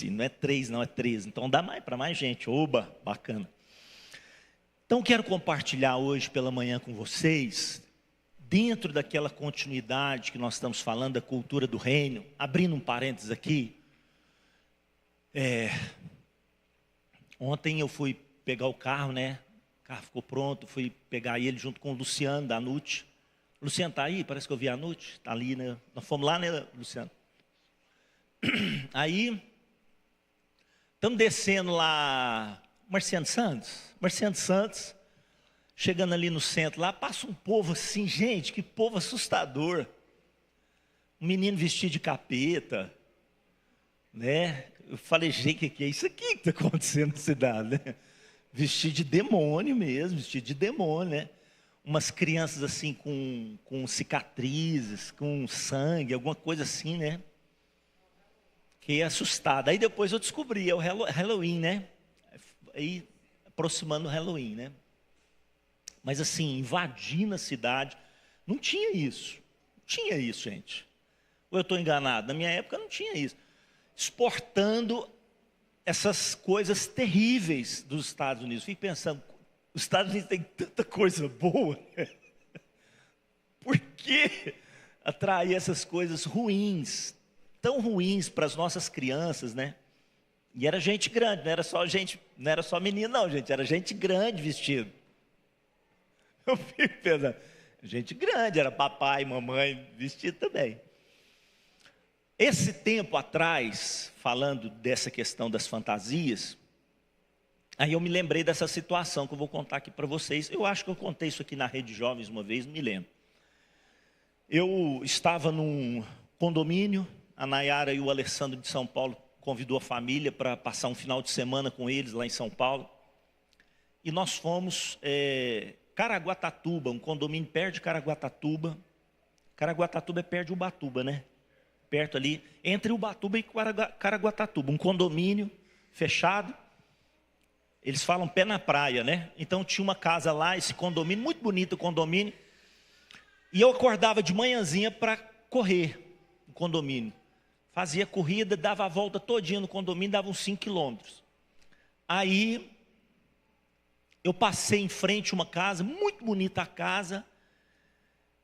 não é 3, não, é 13. Então dá mais para mais gente. Oba, bacana. Então quero compartilhar hoje pela manhã com vocês, dentro daquela continuidade que nós estamos falando da cultura do reino, abrindo um parênteses aqui. Ontem eu fui pegar o carro, né? O carro ficou pronto, fui pegar ele junto com o Luciano da Nute. Luciano está aí? Parece que eu vi a Nute. Está ali, né? Nós fomos lá, né, Luciano? Aí, estamos descendo lá, Marciano Santos, chegando ali no centro, lá passa um povo assim, gente, que povo assustador. Um menino vestido de capeta, né? Eu falei, gente, que é isso aqui que está acontecendo na cidade, né? Vestido de demônio mesmo, vestido de demônio, né? Umas crianças assim com cicatrizes, com sangue, alguma coisa assim, né? Fiquei assustado. Aí depois eu descobri, é o Halloween, né? Aí aproximando o Halloween, né? Mas assim, invadindo a cidade, não tinha isso. Não tinha isso, gente. Ou eu estou enganado? Na minha época não tinha isso. Exportando essas coisas terríveis dos Estados Unidos. Fico pensando, os Estados Unidos têm tanta coisa boa, né? Por que atrair essas coisas ruins, tão ruins para as nossas crianças, né? E era gente grande, não era só gente, não era só menino não, gente, era gente grande vestido. Eu fico pensando, gente grande, era papai e mamãe vestido também. Esse tempo atrás, falando dessa questão das fantasias, aí eu me lembrei dessa situação que eu vou contar aqui para vocês. Eu acho que eu contei isso aqui na Rede Jovens uma vez, não me lembro. Eu estava num condomínio, a Nayara e o Alessandro de São Paulo convidou a família para passar um final de semana com eles lá em São Paulo. E nós fomos Caraguatatuba, um condomínio perto de Caraguatatuba. Caraguatatuba é perto de Ubatuba, né? Perto ali, entre Ubatuba e Caraguatatuba, um condomínio fechado. Eles falam pé na praia, né? Então tinha uma casa lá, esse condomínio, muito bonito o condomínio. E eu acordava de manhãzinha para correr no condomínio. Fazia corrida, dava a volta todinha no condomínio, dava uns 5 quilômetros. Aí, eu passei em frente a uma casa, muito bonita a casa,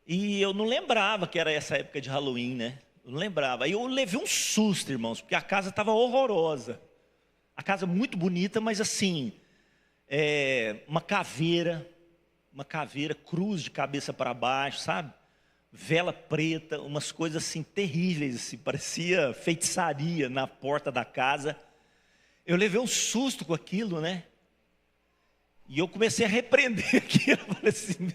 e eu não lembrava que era essa época de Halloween, né? Eu não lembrava. Aí eu levei um susto, irmãos, porque a casa estava horrorosa. A casa muito bonita, mas assim, uma caveira, cruz de cabeça para baixo, sabe? Vela preta, umas coisas assim terríveis, assim, parecia feitiçaria na porta da casa. Eu levei um susto com aquilo, né? E eu comecei a repreender aquilo. Falei assim,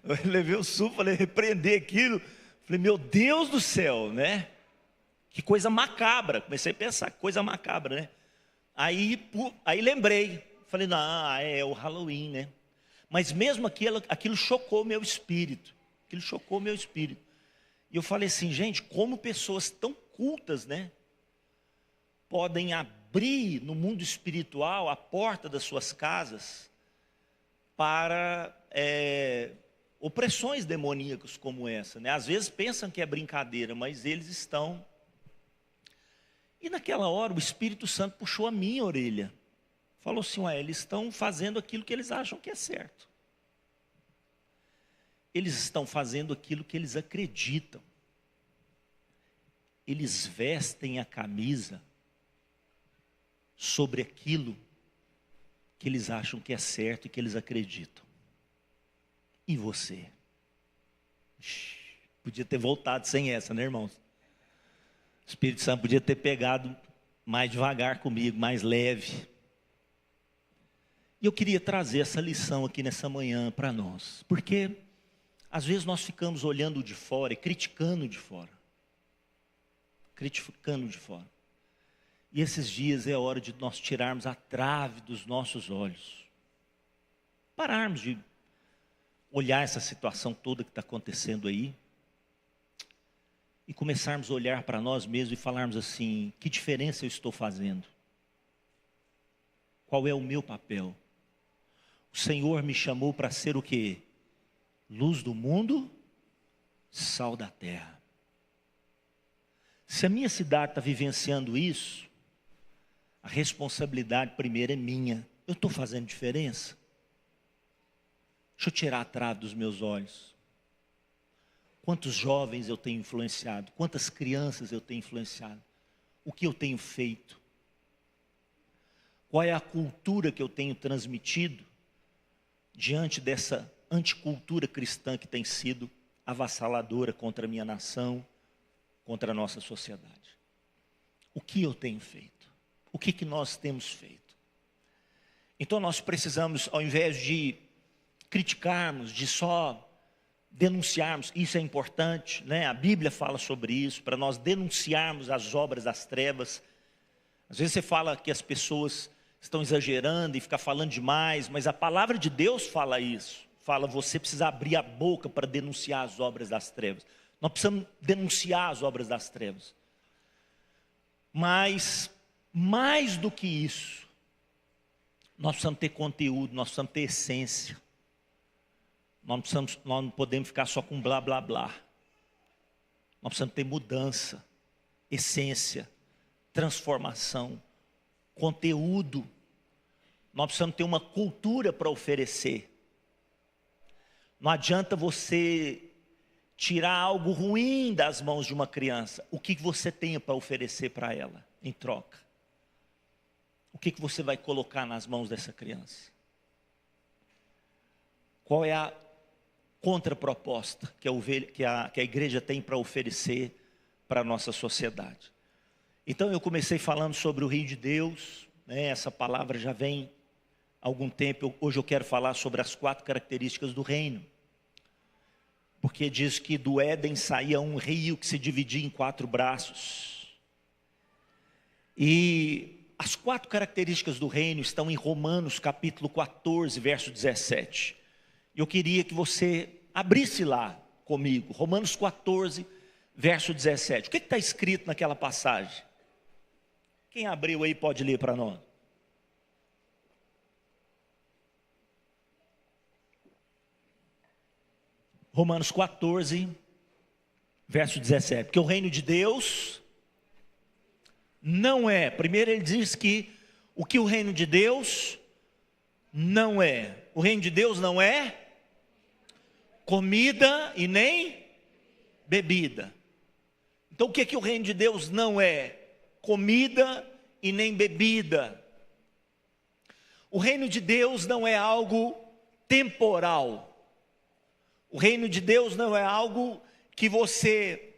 eu levei um susto, falei, repreender aquilo. Falei, meu Deus do céu, né? Que coisa macabra. Comecei a pensar, que coisa macabra, né? Aí lembrei, falei, não, é o Halloween, né? Mas mesmo aquilo chocou meu espírito. Aquilo chocou meu espírito. E eu falei assim, gente, como pessoas tão cultas, né? Podem abrir no mundo espiritual a porta das suas casas para opressões demoníacas como essa, né? Às vezes pensam que é brincadeira, mas eles estão. E naquela hora o Espírito Santo puxou a minha orelha. Falou assim, eles estão fazendo aquilo que eles acham que é certo. Eles estão fazendo aquilo que eles acreditam. Eles vestem a camisa sobre aquilo que eles acham que é certo e que eles acreditam. E você? Podia ter voltado sem essa, né, irmãos? O Espírito Santo podia ter pegado mais devagar comigo, mais leve. E eu queria trazer essa lição aqui nessa manhã para nós. Porque às vezes nós ficamos olhando de fora e criticando de fora. Criticando de fora. E esses dias é hora de nós tirarmos a trave dos nossos olhos. Pararmos de olhar essa situação toda que está acontecendo aí. E começarmos a olhar para nós mesmos e falarmos assim, que diferença eu estou fazendo? Qual é o meu papel? O Senhor me chamou para ser o quê? Luz do mundo, sal da terra. Se a minha cidade está vivenciando isso, responsabilidade primeiro é minha. Eu estou fazendo diferença? Deixa eu tirar a trave dos meus olhos. Quantos jovens eu tenho influenciado? Quantas crianças eu tenho influenciado? O que eu tenho feito? Qual é a cultura que eu tenho transmitido diante dessa anticultura cristã que tem sido avassaladora contra a minha nação, contra a nossa sociedade? O que eu tenho feito? O que nós temos feito? Então nós precisamos, ao invés de criticarmos, de só denunciarmos, isso é importante, né? A Bíblia fala sobre isso, para nós denunciarmos as obras das trevas. Às vezes você fala que as pessoas estão exagerando e ficar falando demais, mas a palavra de Deus fala isso. Fala, você precisa abrir a boca para denunciar as obras das trevas. Nós precisamos denunciar as obras das trevas. Mas, mais do que isso, nós precisamos ter conteúdo, nós precisamos ter essência. Nós não podemos ficar só com blá, blá, blá. Nós precisamos ter mudança, essência, transformação, conteúdo. Nós precisamos ter uma cultura para oferecer. Não adianta você tirar algo ruim das mãos de uma criança. O que você tem para oferecer para ela em troca? O que você vai colocar nas mãos dessa criança? Qual é a contraproposta que a igreja tem para oferecer para a nossa sociedade? Então eu comecei falando sobre o reino de Deus, né? Essa palavra já vem há algum tempo. Hoje eu quero falar sobre as 4 características do reino. Porque diz que do Éden saía um rio que se dividia em 4 braços. E as 4 características do reino estão em Romanos capítulo 14, verso 17. Eu queria que você abrisse lá comigo, Romanos 14, verso 17. O que está escrito naquela passagem? Quem abriu aí pode ler para nós. Romanos 14, verso 17. Porque o reino de Deus não é. Primeiro ele diz que o que o reino de Deus não é. O reino de Deus não é comida e nem bebida. Então o que o reino de Deus não é? Comida e nem bebida. O reino de Deus não é algo temporal. O reino de Deus não é algo que você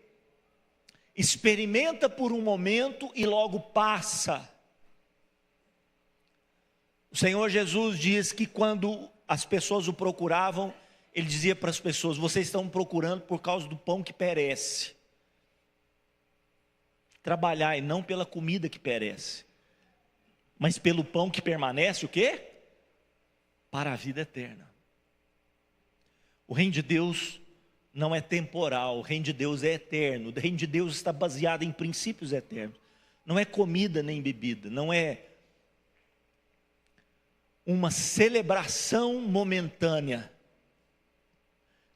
experimenta por um momento e logo passa. O Senhor Jesus diz que quando as pessoas o procuravam, Ele dizia para as pessoas: vocês estão procurando por causa do pão que perece. Trabalhai não pela comida que perece, mas pelo pão que permanece, o quê? Para a vida eterna. O reino de Deus não é temporal, o reino de Deus é eterno. O reino de Deus está baseado em princípios eternos. Não é comida nem bebida, não é uma celebração momentânea,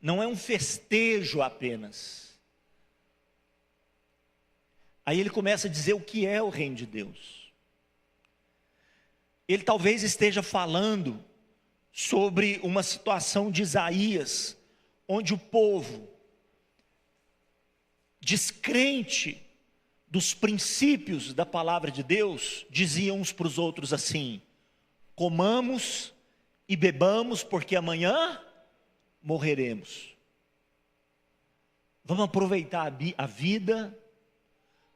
não é um festejo apenas. Aí ele começa a dizer o que é o reino de Deus. Ele talvez esteja falando sobre uma situação de Isaías, onde o povo, descrente dos princípios da palavra de Deus, diziam uns para os outros assim: comamos e bebamos, porque amanhã morreremos. Vamos aproveitar a vida,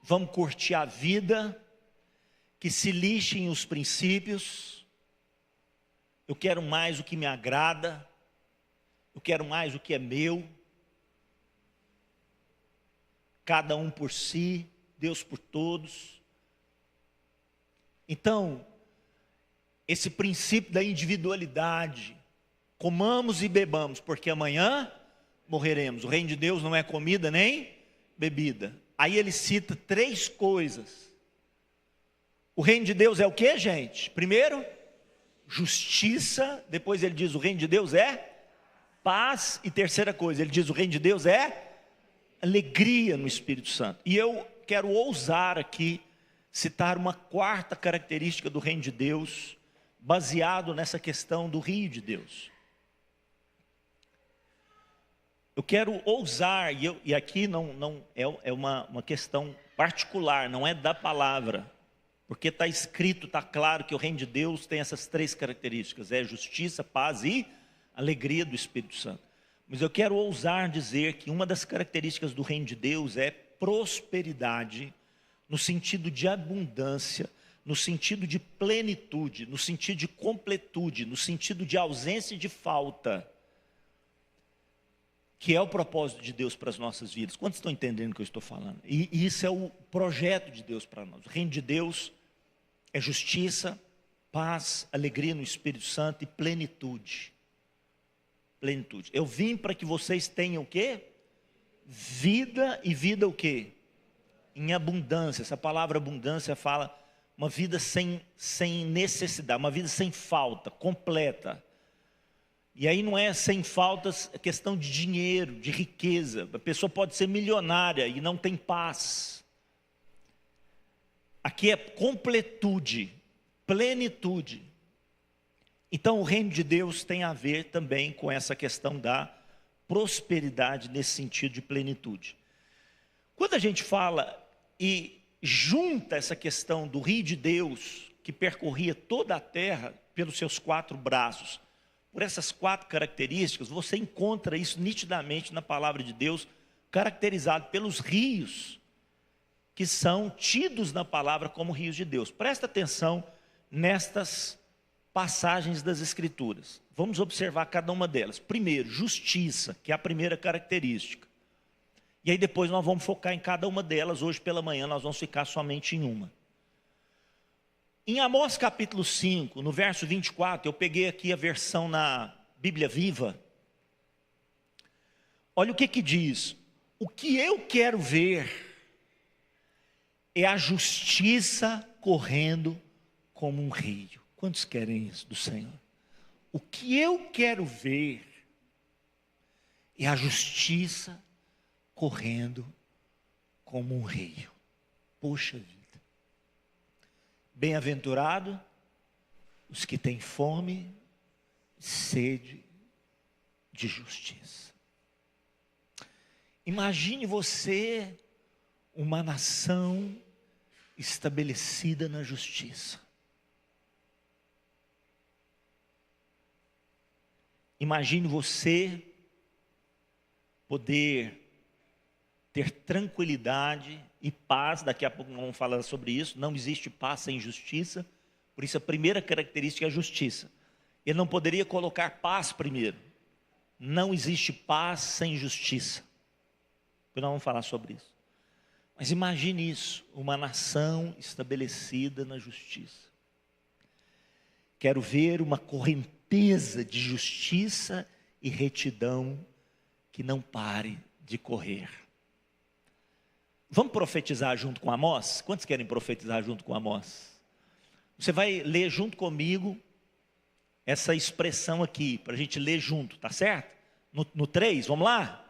vamos curtir a vida, que se lixem os princípios. Eu quero mais o que me agrada, eu quero mais o que é meu. Cada um por si, Deus por todos. Então, esse princípio da individualidade, comamos e bebamos, porque amanhã morreremos. O reino de Deus não é comida nem bebida. Aí ele cita 3 coisas. O reino de Deus é o que, gente? Primeiro, justiça. Depois ele diz: o reino de Deus é paz. E terceira coisa, ele diz: o reino de Deus é alegria no Espírito Santo. E eu quero ousar aqui citar uma quarta característica do reino de Deus, baseado nessa questão do rio de Deus. Eu quero ousar, e aqui não é uma questão particular, não é da palavra, porque está escrito, está claro que o reino de Deus tem essas três características, é justiça, paz e alegria do Espírito Santo. Mas eu quero ousar dizer que uma das características do reino de Deus é prosperidade, no sentido de abundância, no sentido de plenitude, no sentido de completude, no sentido de ausência de falta, que é o propósito de Deus para as nossas vidas. Quantos estão entendendo o que eu estou falando? E isso é o projeto de Deus para nós. O reino de Deus é justiça, paz, alegria no Espírito Santo e plenitude. Plenitude. Eu vim para que vocês tenham o quê? Vida, e vida o quê? Em abundância. Essa palavra abundância fala uma vida sem necessidade, uma vida sem falta, completa. E aí não é sem faltas, é questão de dinheiro, de riqueza. A pessoa pode ser milionária e não tem paz. Aqui é completude, plenitude. Então o reino de Deus tem a ver também com essa questão da prosperidade nesse sentido de plenitude. Quando a gente fala e junta essa questão do rio de Deus, que percorria toda a terra pelos seus 4 braços, por essas 4 características, você encontra isso nitidamente na palavra de Deus, caracterizado pelos rios, que são tidos na palavra como rios de Deus. Presta atenção nestas passagens das Escrituras. Vamos observar cada uma delas. Primeiro, justiça, que é a primeira característica. E aí depois nós vamos focar em cada uma delas. Hoje pela manhã nós vamos ficar somente em uma. Em Amós capítulo 5, no verso 24, eu peguei aqui a versão na Bíblia Viva. Olha o que diz: o que eu quero ver é a justiça correndo como um rio. Quantos querem isso do Senhor? O que eu quero ver é a justiça correndo como um rio. Poxa vida. Bem-aventurado os que têm fome e sede de justiça. Imagine você uma nação estabelecida na justiça. Imagine você poder ter tranquilidade e paz. Daqui a pouco nós vamos falar sobre isso. Não existe paz sem justiça. Por isso a primeira característica é a justiça. Ele não poderia colocar paz primeiro. Não existe paz sem justiça. Depois nós vamos falar sobre isso. Mas imagine isso, uma nação estabelecida na justiça. Quero ver uma correnteza de justiça e retidão que não pare de correr. Vamos profetizar junto com Amós? Quantos querem profetizar junto com Amós? Você vai ler junto comigo essa expressão aqui, para a gente ler junto, tá certo? No 3, vamos lá?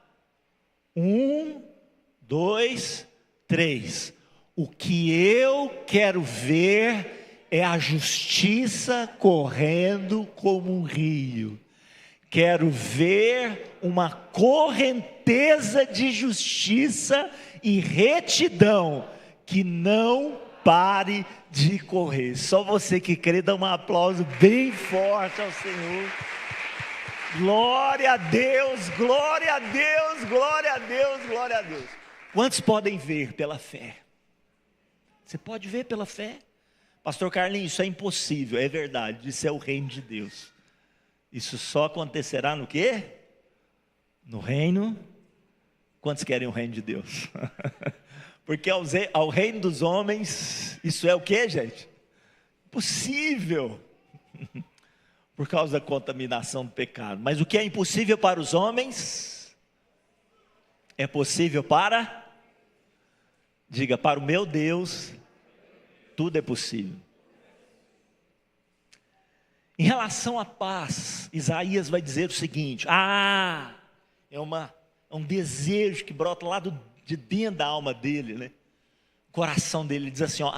1, 2, 3. O que eu quero ver é a justiça correndo como um rio. Quero ver uma correnteza de justiça e retidão que não pare de correr. Só você que crê, dá um aplauso bem forte ao Senhor. Glória a Deus, glória a Deus, glória a Deus, glória a Deus. Quantos podem ver pela fé? Você pode ver pela fé? Pastor Carlinhos, isso é impossível. É verdade, isso é o reino de Deus. Isso só acontecerá no quê? No reino. Quantos querem o reino de Deus? Porque ao reino dos homens, isso é o quê, gente? Possível. Por causa da contaminação do pecado. Mas o que é impossível para os homens, é possível para... Diga, para o meu Deus, tudo é possível. Em relação à paz, Isaías vai dizer o seguinte: é um desejo que brota lá de dentro da alma dele, né? O coração dele diz assim, ó,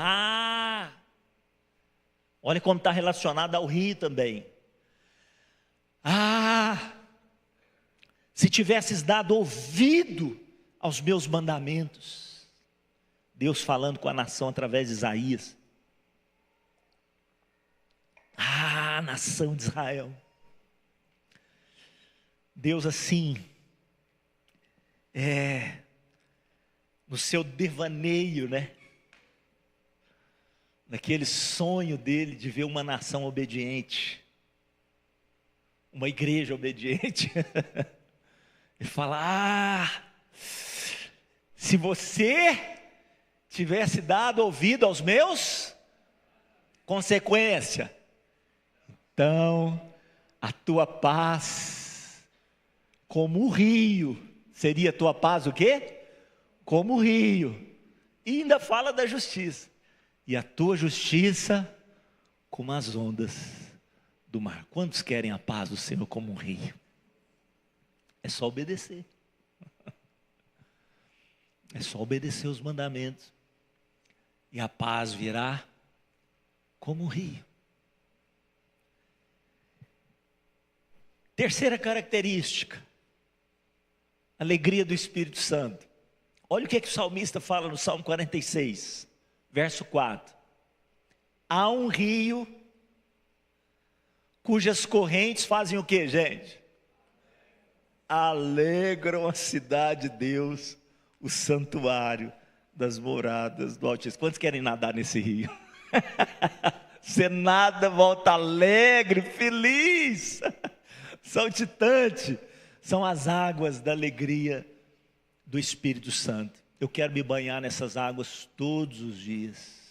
olha como está relacionado ao rio também. Se tivesses dado ouvido aos meus mandamentos. Deus falando com a nação através de Isaías. Nação de Israel. Deus assim, no seu devaneio, naquele sonho dele de ver uma nação obediente, uma igreja obediente, ele fala, se você tivesse dado ouvido aos meus, consequência, então a tua paz, como o rio, seria a tua paz o quê? Como o rio, e ainda fala da justiça, e a tua justiça como as ondas do mar. Quantos querem a paz do Senhor como um rio? É só obedecer. É só obedecer os mandamentos. E a paz virá como um rio. Terceira característica. Alegria do Espírito Santo. Olha o que o salmista fala no Salmo 46, verso 4. Há um rio cujas correntes fazem o que, gente? Alegram a cidade de Deus, o santuário das moradas do Altíssimo. Quantos querem nadar nesse rio? Você nada, volta alegre, feliz, saltitante. São as águas da alegria do Espírito Santo. Eu quero me banhar nessas águas todos os dias.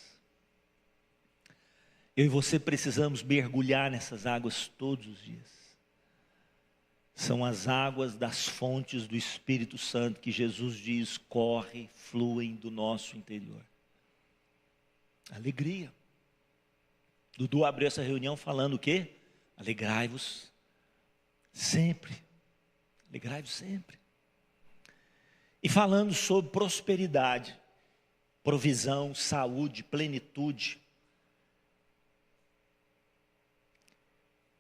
Eu e você precisamos mergulhar nessas águas todos os dias. São as águas das fontes do Espírito Santo que Jesus diz, correm, fluem do nosso interior. Alegria. Dudu abriu essa reunião falando o quê? Alegrai-vos sempre. Alegrai-vos sempre. E falando sobre prosperidade, provisão, saúde, plenitude.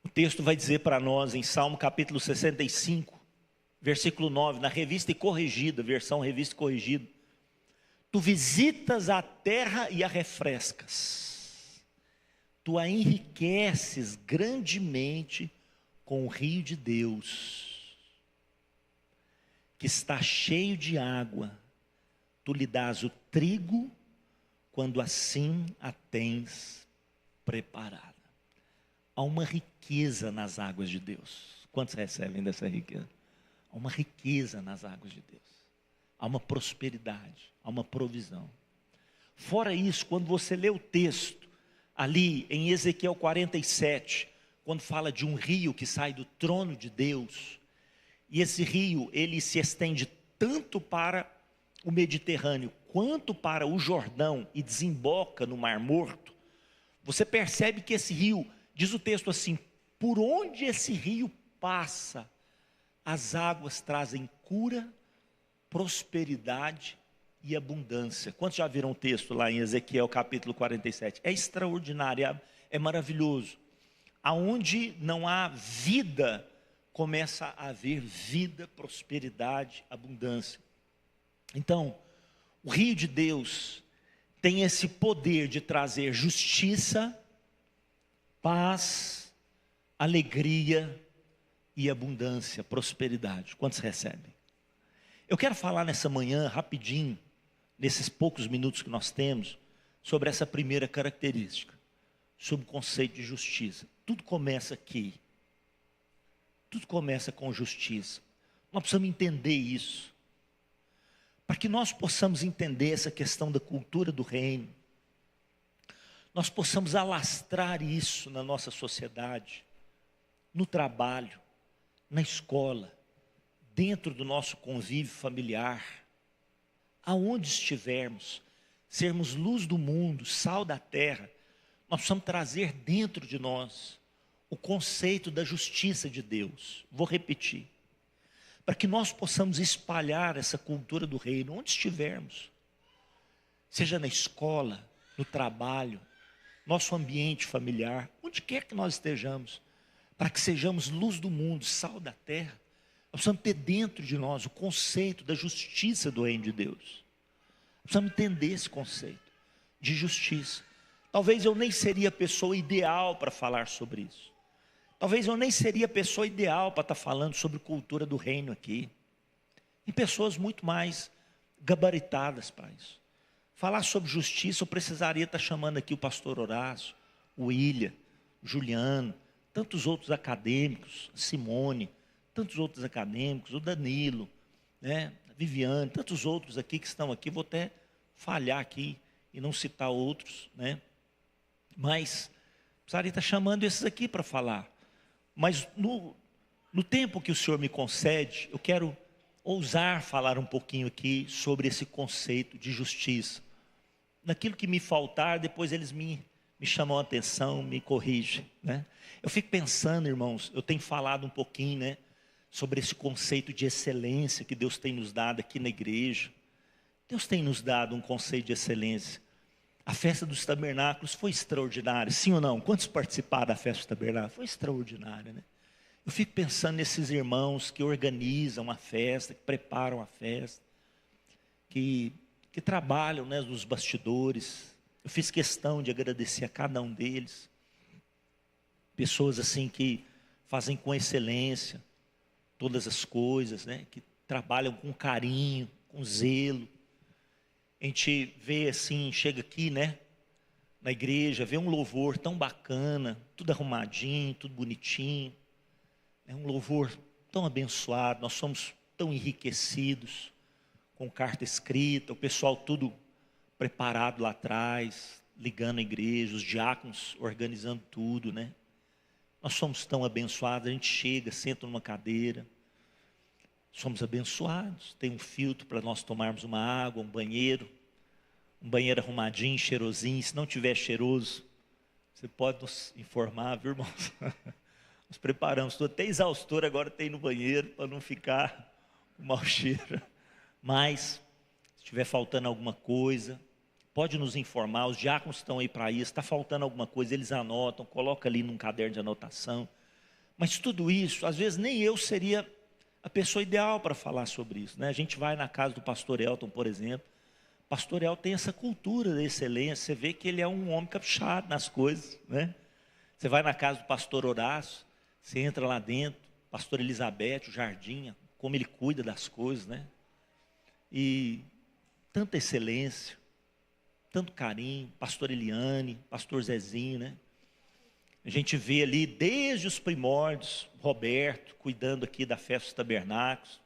O texto vai dizer para nós em Salmo capítulo 65, versículo 9, na revista e corrigida, versão revista e corrigida. Tu visitas a terra e a refrescas. Tu a enriqueces grandemente com o rio de Deus, que está cheio de água. Tu lhe dás o trigo, quando assim a tens preparada. Há uma riqueza nas águas de Deus. Quantos recebem dessa riqueza? Há uma riqueza nas águas de Deus. Há uma prosperidade, há uma provisão. Fora isso, quando você lê o texto, ali em Ezequiel 47, quando fala de um rio que sai do trono de Deus, e esse rio, ele se estende tanto para o Mediterrâneo, quanto para o Jordão, e desemboca no Mar Morto, você percebe que esse rio, diz o texto assim, por onde esse rio passa, as águas trazem cura, prosperidade e abundância. Quantos já viram o texto lá em Ezequiel capítulo 47? É extraordinário, é maravilhoso. Aonde não há vida, começa a haver vida, prosperidade, abundância. Então, o rio de Deus tem esse poder de trazer justiça, paz, alegria e abundância, prosperidade. Quantos recebem? Eu quero falar nessa manhã, rapidinho, nesses poucos minutos que nós temos, sobre essa primeira característica, sobre o conceito de justiça. Tudo começa aqui. Tudo começa com justiça. Nós precisamos entender isso. Para que nós possamos entender essa questão da cultura do reino, nós possamos alastrar isso na nossa sociedade, no trabalho, na escola, dentro do nosso convívio familiar, aonde estivermos, sermos luz do mundo, sal da terra, nós precisamos trazer dentro de nós o conceito da justiça de Deus. Vou repetir. Para que nós possamos espalhar essa cultura do reino, onde estivermos. seja na escola, no trabalho, nosso ambiente familiar, onde quer que nós estejamos, para que sejamos luz do mundo, sal da terra. Nós precisamos ter dentro de nós o conceito da justiça do reino de Deus. Precisamos entender esse conceito de justiça. Talvez eu nem seria a pessoa ideal para falar sobre isso. Talvez eu nem seria a pessoa ideal para estar falando sobre cultura do reino aqui. Tem pessoas muito mais gabaritadas para isso. Falar sobre justiça, eu precisaria estar chamando aqui o pastor Horácio, o William, o Juliano, tantos outros acadêmicos, Simone, tantos outros acadêmicos, o Danilo, né, a Viviane, tantos outros aqui que estão aqui. Vou até falhar aqui e não citar outros, né? Mas precisaria estar chamando esses aqui para falar. Mas no tempo que o Senhor me concede, eu quero ousar falar um pouquinho aqui sobre esse conceito de justiça. Naquilo que me faltar, depois eles me chamam a atenção, me corrigem, né? Eu fico pensando, irmãos, eu tenho falado um pouquinho, né, sobre esse conceito de excelência que Deus tem nos dado aqui na igreja. Deus tem nos dado um conceito de excelência. A festa dos tabernáculos foi extraordinária, sim ou não? Quantos participaram da festa dos tabernáculos? Foi extraordinária, né? Eu fico pensando nesses irmãos que organizam a festa, que preparam a festa, que trabalham, né, nos bastidores. Eu fiz questão de agradecer a cada um deles. Pessoas assim que fazem com excelência todas as coisas, né, que trabalham com carinho, com zelo. A gente vê assim, chega aqui, né, na igreja, vê um louvor tão bacana, tudo arrumadinho, tudo bonitinho. É um louvor tão abençoado, nós somos tão enriquecidos com carta escrita, o pessoal tudo preparado lá atrás, ligando a igreja, os diáconos organizando tudo, né? Nós somos tão abençoados, a gente chega, senta numa cadeira, somos abençoados, tem um filtro para nós tomarmos uma água, um banheiro arrumadinho, cheirosinho. Se não tiver cheiroso, você pode nos informar, viu, irmãos? Nós preparamos, estou até exaustor agora, tem no banheiro, para não ficar com mau cheiro. Mas, se estiver faltando alguma coisa, pode nos informar, os diáconos estão aí para isso. Está faltando alguma coisa, eles anotam, coloca ali num caderno de anotação. Mas tudo isso, às vezes nem eu seria a pessoa ideal para falar sobre isso, né? A gente vai na casa do pastor Elton, por exemplo. O pastor Elton tem essa cultura da excelência, você vê que ele é um homem caprichado nas coisas, né? Você vai na casa do pastor Horácio, você entra lá dentro, pastor Elizabeth, o jardim, como ele cuida das coisas, né? E tanta excelência, tanto carinho, pastor Eliane, pastor Zezinho, né? A gente vê ali desde os primórdios, Roberto, cuidando aqui da festa dos tabernáculos.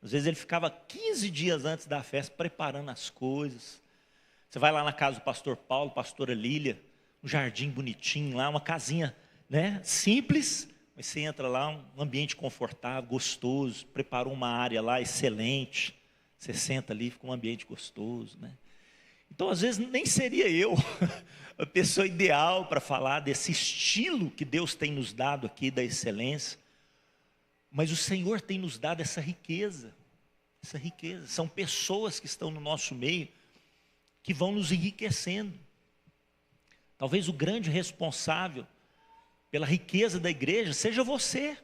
Às vezes ele ficava 15 dias antes da festa, preparando as coisas. Você vai lá na casa do pastor Paulo, pastora Lília, um jardim bonitinho lá, uma casinha, né, simples, mas você entra lá, um ambiente confortável, gostoso, preparou uma área lá excelente. Você senta ali, fica um ambiente gostoso, né? Então, às vezes, nem seria eu a pessoa ideal para falar desse estilo que Deus tem nos dado aqui, da excelência. Mas o Senhor tem nos dado essa riqueza. Essa riqueza. São pessoas que estão no nosso meio, que vão nos enriquecendo. Talvez o grande responsável pela riqueza da igreja seja você.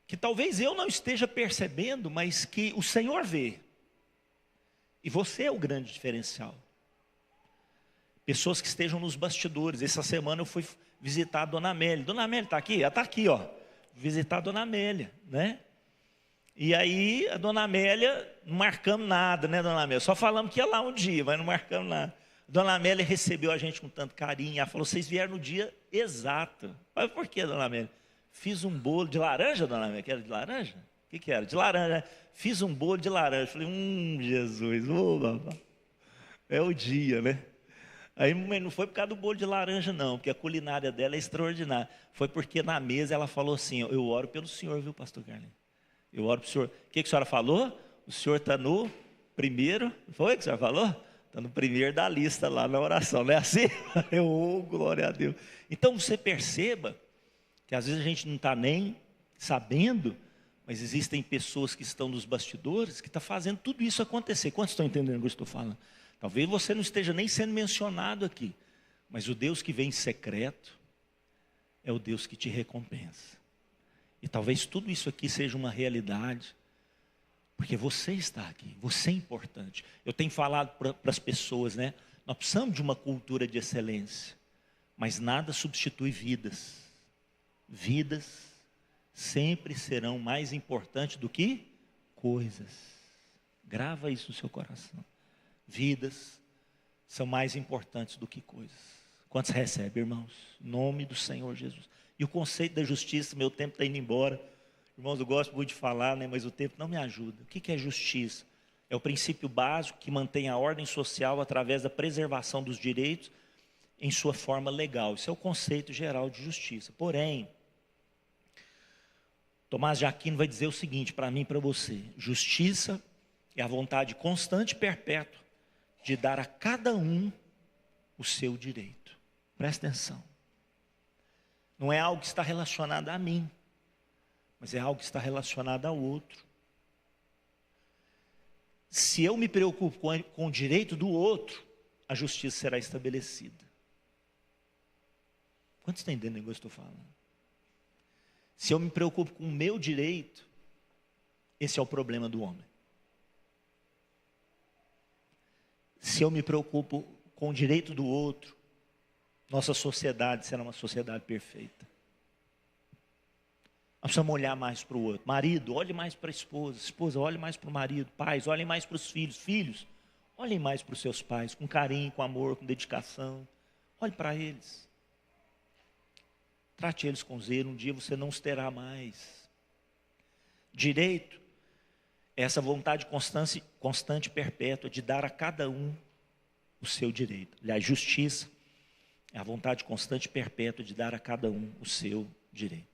Que talvez eu não esteja percebendo, mas que o Senhor vê. E você é o grande diferencial. Pessoas que estejam nos bastidores. Essa semana eu fui visitar a Dona Amélia. Dona Amélia está aqui? Ela está aqui, ó. Visitar a Dona Amélia, né? E aí a Dona Amélia, não marcamos nada, né, Dona Amélia? Só falamos que ia lá um dia, mas não marcamos nada. Dona Amélia recebeu a gente com tanto carinho. Ela falou, vocês vieram no dia exato. Mas por que, Dona Amélia? Fiz um bolo de laranja, Dona Amélia. Que era de laranja? O que era? De laranja. Fiz um bolo de laranja. Falei, Jesus, babá. É o dia, né? Aí não foi por causa do bolo de laranja, não, porque a culinária dela é extraordinária. Foi porque na mesa ela falou assim, eu oro pelo senhor, viu, pastor Carlinhos? Eu oro para o senhor. O que a senhora falou? O senhor está no primeiro, foi o que a senhora falou? Está no primeiro da lista lá na oração, não é assim? Eu, glória a Deus. Então você perceba que às vezes a gente não está nem sabendo, mas existem pessoas que estão nos bastidores, que estão fazendo tudo isso acontecer. Quantos estão entendendo o que eu estou falando? Talvez você não esteja nem sendo mencionado aqui, mas o Deus que vem em secreto é o Deus que te recompensa. E talvez tudo isso aqui seja uma realidade, porque você está aqui, você é importante. Eu tenho falado para as pessoas, né? Nós precisamos de uma cultura de excelência, mas nada substitui vidas. Vidas sempre serão mais importantes do que coisas. Grava isso no seu coração. Vidas são mais importantes do que coisas. Quantos recebem, irmãos? Em nome do Senhor Jesus. E o conceito da justiça, meu tempo está indo embora. Irmãos, eu gosto muito de falar, né, mas o tempo não me ajuda. O que é justiça? É o princípio básico que mantém a ordem social através da preservação dos direitos em sua forma legal. Isso é o conceito geral de justiça. Porém, Tomás de Aquino vai dizer o seguinte para mim e para você: justiça é a vontade constante e perpétua de dar a cada um o seu direito. Presta atenção. Não é algo que está relacionado a mim, mas é algo que está relacionado ao outro. Se eu me preocupo com o direito do outro, a justiça será estabelecida. Quantos estão entendendo o que eu estou falando? Se eu me preocupo com o meu direito, esse é o problema do homem. Se eu me preocupo com o direito do outro, nossa sociedade será uma sociedade perfeita. Nós precisamos olhar mais para o outro. Marido, olhe mais para a esposa. Esposa, olhe mais para o marido. Pais, olhem mais para os filhos. Filhos, olhem mais para os seus pais, com carinho, com amor, com dedicação. Olhe para eles. Trate eles com zelo, um dia você não os terá mais. Direito é essa vontade constante e perpétua de dar a cada um o seu direito. Aliás, justiça é a vontade constante e perpétua de dar a cada um o seu direito.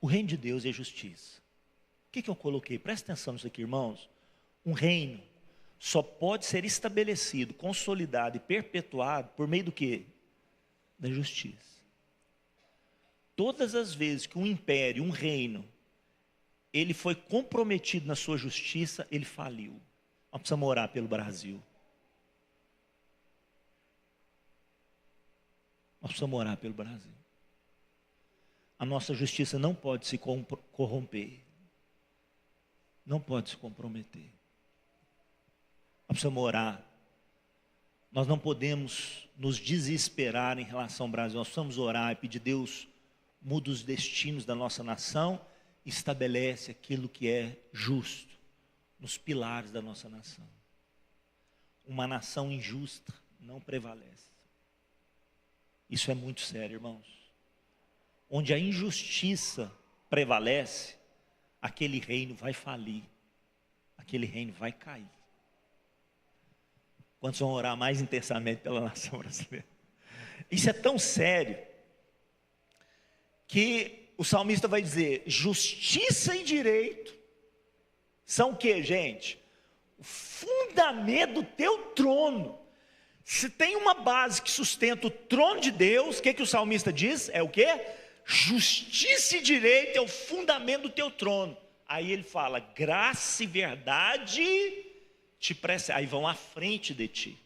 O reino de Deus é justiça. O que eu coloquei? Presta atenção nisso aqui, irmãos. Um reino só pode ser estabelecido, consolidado e perpetuado por meio do quê? Da justiça. Todas as vezes que um império, um reino, ele foi comprometido na sua justiça, ele faliu. Nós precisamos orar pelo Brasil. Nós precisamos orar pelo Brasil. A nossa justiça não pode se corromper. Não pode se comprometer. Nós precisamos orar. Nós não podemos nos desesperar em relação ao Brasil. Nós precisamos orar e pedir: Deus, muda os destinos da nossa nação, estabelece aquilo que é justo nos pilares da nossa nação. Uma nação injusta não prevalece. Isso é muito sério, irmãos. Onde a injustiça prevalece, aquele reino vai falir, aquele reino vai cair. Quantos vão orar mais intensamente pela nação brasileira? Isso é tão sério que o salmista vai dizer: justiça e direito são o que, gente? O fundamento do teu trono. Se tem uma base que sustenta o trono de Deus, o que o salmista diz? É o quê? Justiça e direito é o fundamento do teu trono. Aí ele fala: graça e verdade te precedem, aí vão à frente de ti.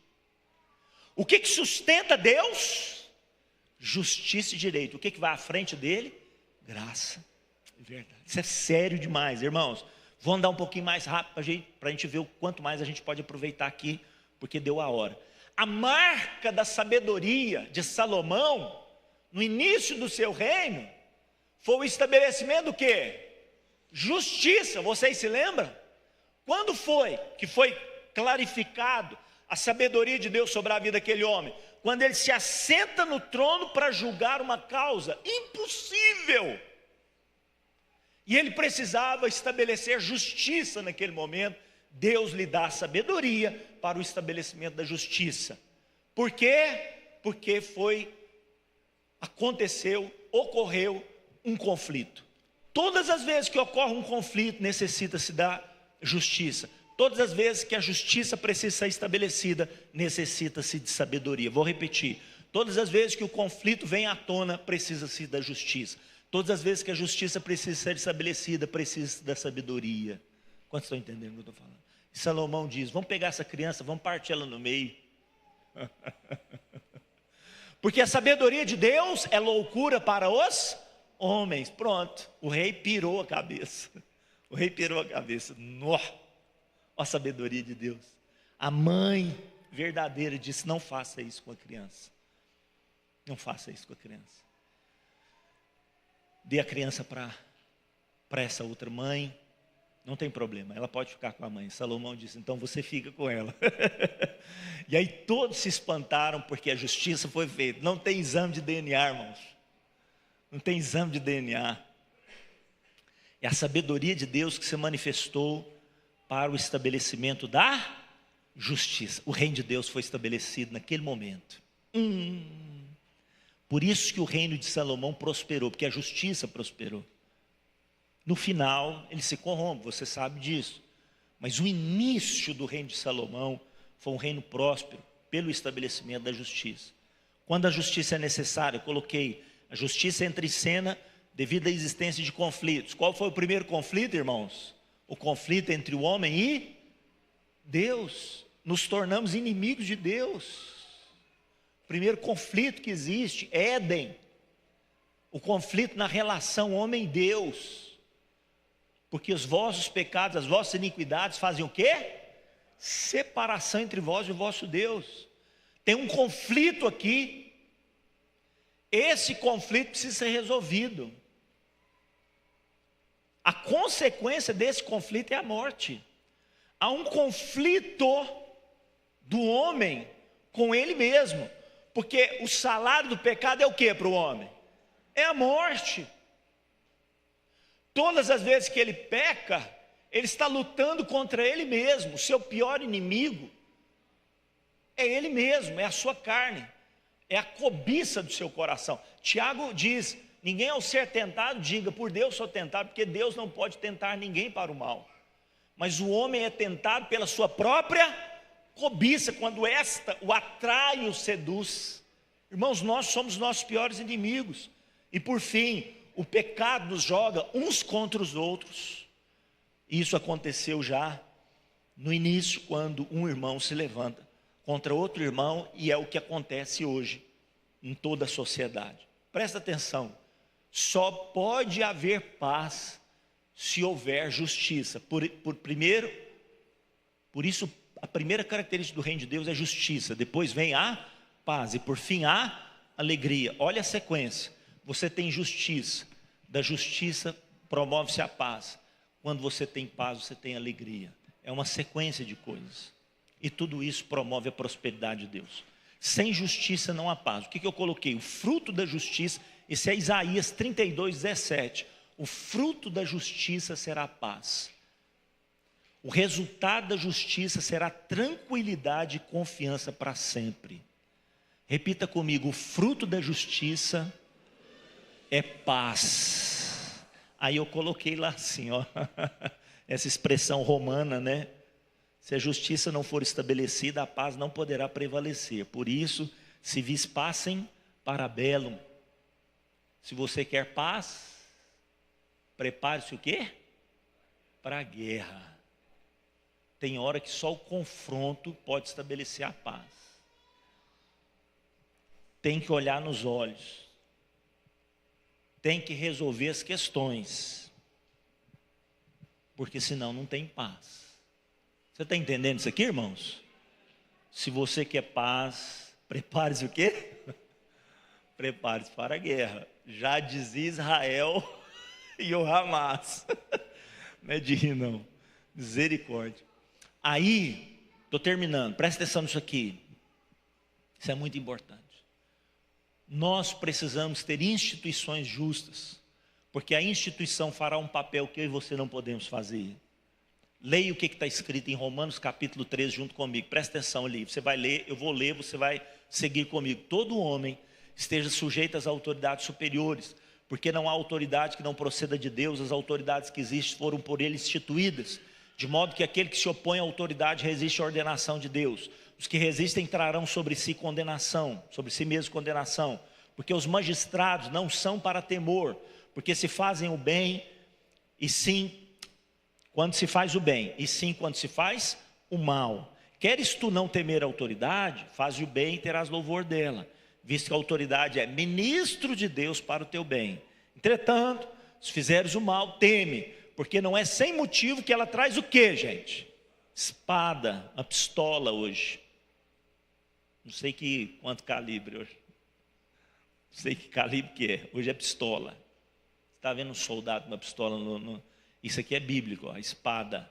O que sustenta Deus? Justiça e direito. O que vai à frente dele? Graça e verdade. Isso é sério demais, irmãos. Vou andar um pouquinho mais rápido para a gente ver o quanto mais a gente pode aproveitar aqui, porque deu a hora. A marca da sabedoria de Salomão, no início do seu reino, foi o estabelecimento do quê? Justiça. Vocês se lembram? Quando foi que foi clarificado a sabedoria de Deus sobre a vida daquele homem? Quando ele se assenta no trono para julgar uma causa impossível. E ele precisava estabelecer justiça naquele momento. Deus lhe dá sabedoria para o estabelecimento da justiça. Por quê? Porque ocorreu um conflito. Todas as vezes que ocorre um conflito, necessita-se da justiça. Todas as vezes que a justiça precisa ser estabelecida, necessita-se de sabedoria. Vou repetir. Todas as vezes que o conflito vem à tona, precisa-se da justiça. Todas as vezes que a justiça precisa ser estabelecida, precisa da sabedoria. Quantos estão entendendo o que eu estou falando? E Salomão diz: vamos pegar essa criança, vamos partir ela no meio. Porque a sabedoria de Deus é loucura para os homens. Pronto, o rei pirou a cabeça. O rei pirou a cabeça. Nó, a sabedoria de Deus. A mãe verdadeira disse: não faça isso com a criança. Não faça isso com a criança. Dê a criança para essa outra mãe. Não tem problema, ela pode ficar com a mãe. Salomão disse: então você fica com ela. E aí todos se espantaram, porque a justiça foi feita. Não tem exame de DNA, irmãos. Não tem exame de DNA. É a sabedoria de Deus que se manifestou para o estabelecimento da justiça. O reino de Deus foi estabelecido naquele momento. Por isso que o reino de Salomão prosperou, porque a justiça prosperou. No final, ele se corrompe, você sabe disso. Mas o início do reino de Salomão foi um reino próspero, pelo estabelecimento da justiça. Quando a justiça é necessária, eu coloquei: a justiça entra em cena devido à existência de conflitos. Qual foi o primeiro conflito, irmãos? O conflito entre o homem e Deus. Nos tornamos inimigos de Deus. O primeiro conflito que existe, Éden. O conflito na relação homem-Deus. Porque os vossos pecados, as vossas iniquidades fazem o quê? Separação entre vós e o vosso Deus. Tem um conflito aqui. Esse conflito precisa ser resolvido. A consequência desse conflito é a morte. Há um conflito do homem com ele mesmo. Porque o salário do pecado é o que para o homem? É a morte. Todas as vezes que ele peca, ele está lutando contra ele mesmo. O seu pior inimigo é ele mesmo, é a sua carne, é a cobiça do seu coração. Tiago diz: ninguém ao ser tentado diga, por Deus sou tentado, porque Deus não pode tentar ninguém para o mal. Mas o homem é tentado pela sua própria cobiça, quando esta o atrai e o seduz. Irmãos, nós somos nossos piores inimigos. E por fim, o pecado nos joga uns contra os outros. Isso aconteceu já no início, quando um irmão se levanta contra outro irmão, e é o que acontece hoje em toda a sociedade. Presta atenção, só pode haver paz se houver justiça. Por isso, a primeira característica do reino de Deus é justiça, depois vem a paz, e por fim a alegria. Olha a sequência: você tem justiça, da justiça promove-se a paz. Quando você tem paz, você tem alegria. É uma sequência de coisas. E tudo isso promove a prosperidade de Deus. Sem justiça não há paz. O que eu coloquei? O fruto da justiça, esse é Isaías 32:17. O fruto da justiça será a paz. O resultado da justiça será tranquilidade e confiança para sempre. Repita comigo: o fruto da justiça é paz. Aí eu coloquei lá assim, ó, essa expressão romana, né? Se a justiça não for estabelecida, a paz não poderá prevalecer. Por isso, se vis pacem para bellum. Se você quer paz, prepare-se o quê? Para a guerra. Tem hora que só o confronto pode estabelecer a paz. Tem que olhar nos olhos. Tem que resolver as questões. Porque senão não tem paz. Você está entendendo isso aqui, irmãos? Se você quer paz, prepare-se o quê? Prepare-se para a guerra. Já dizia Israel e o Hamas. Não é de rir, não. Misericórdia. Aí, estou terminando, presta atenção nisso aqui. Isso é muito importante. Nós precisamos ter instituições justas, porque a instituição fará um papel que eu e você não podemos fazer. Leia o que está escrito em Romanos capítulo 13 junto comigo. Presta atenção ali, você vai ler, eu vou ler, você vai seguir comigo. Todo homem esteja sujeito às autoridades superiores, porque não há autoridade que não proceda de Deus. As autoridades que existem foram por ele instituídas, de modo que aquele que se opõe à autoridade resiste à ordenação de Deus. Os que resistem trarão sobre si condenação, sobre si mesmo condenação, porque os magistrados não são para temor, porque se fazem o bem, e sim quando se faz o bem, e sim quando se faz o mal. Queres tu não temer a autoridade? Faze o bem e terás louvor dela, visto que a autoridade é ministro de Deus para o teu bem. Entretanto, se fizeres o mal, teme, porque não é sem motivo que ela traz o quê, gente? Espada, uma pistola hoje. Não sei quanto calibre hoje. Não sei que calibre que é. Hoje é pistola. Você está vendo um soldado com uma pistola Isso aqui é bíblico, a espada.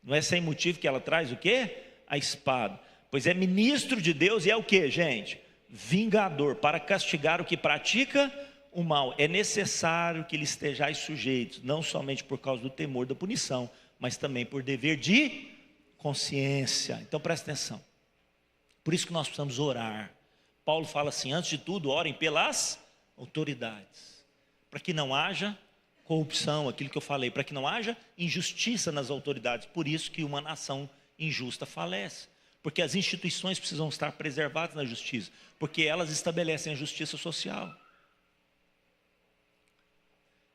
Não é sem motivo que ela traz o quê? A espada. Pois é ministro de Deus e é o quê, gente? Vingador, para castigar o que pratica o mal. É necessário que lhe estejais sujeitos, não somente por causa do temor da punição, mas também por dever de consciência. Então presta atenção. Por isso que nós precisamos orar. Paulo fala assim, antes de tudo, orem pelas autoridades, para que não haja corrupção, aquilo que eu falei, para que não haja injustiça nas autoridades. Por isso que uma nação injusta falece, porque as instituições precisam estar preservadas na justiça, porque elas estabelecem a justiça social.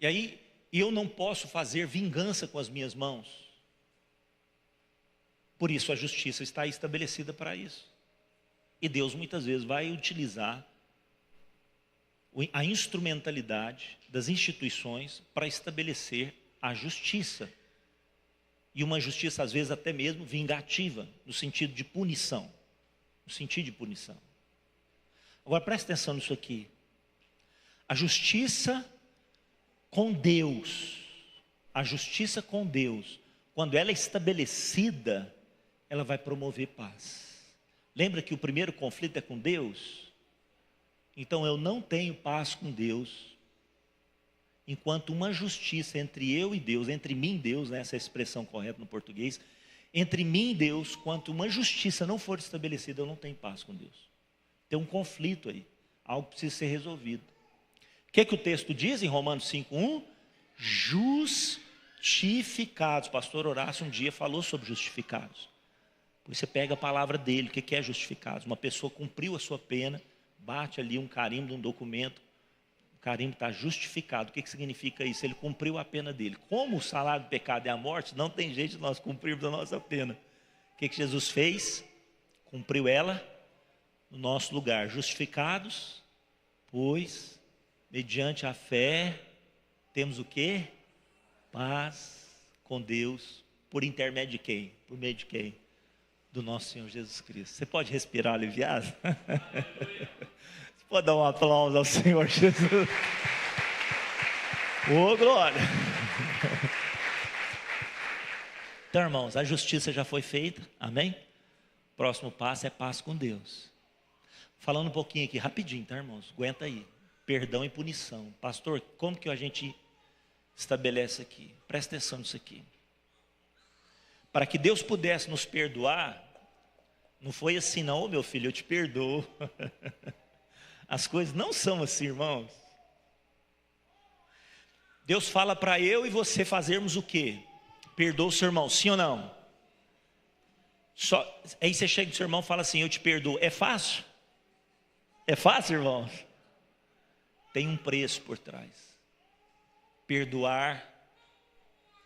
E aí, eu não posso fazer vingança com as minhas mãos. Por isso a justiça está estabelecida para isso. E Deus muitas vezes vai utilizar a instrumentalidade das instituições para estabelecer a justiça. E uma justiça às vezes até mesmo vingativa, no sentido de punição. No sentido de punição. Agora presta atenção nisso aqui. A justiça com Deus, quando ela é estabelecida, ela vai promover paz. Lembra que o primeiro conflito é com Deus? Então eu não tenho paz com Deus, enquanto uma justiça entre eu e Deus, entre mim e Deus, né, essa é a expressão correta no português, entre mim e Deus, quanto uma justiça não for estabelecida, eu não tenho paz com Deus. Tem um conflito aí, algo precisa ser resolvido. O que o texto diz em Romanos 5:1? Justificados. O pastor Horácio um dia falou sobre justificados. Por isso você pega a palavra dele, o que é justificados? Uma pessoa cumpriu a sua pena, bate ali um carimbo de um documento, o carimbo está justificado. O que significa isso? Ele cumpriu a pena dele. Como o salário do pecado é a morte, não tem jeito de nós cumprirmos a nossa pena. O que Jesus fez? Cumpriu ela no nosso lugar. Justificados, pois, mediante a fé, temos o quê? Paz com Deus, por intermédio de quem? Por meio de quem? Do nosso Senhor Jesus Cristo. Você pode respirar aliviado? Você pode dar um aplauso ao Senhor Jesus? Ô, glória! Então, irmãos, a justiça já foi feita, amém? O próximo passo é paz com Deus. Falando um pouquinho aqui, rapidinho, tá, irmãos? Aguenta aí. Perdão e punição. Pastor, como que a gente estabelece aqui? Presta atenção nisso aqui. Para que Deus pudesse nos perdoar, não foi assim não, meu filho, eu te perdoo. As coisas não são assim, irmãos. Deus fala para eu e você fazermos o quê? Perdoa o seu irmão, sim ou não? Aí você chega do seu irmão e fala assim, eu te perdoo. É fácil? É fácil, irmãos? Tem um preço por trás. Perdoar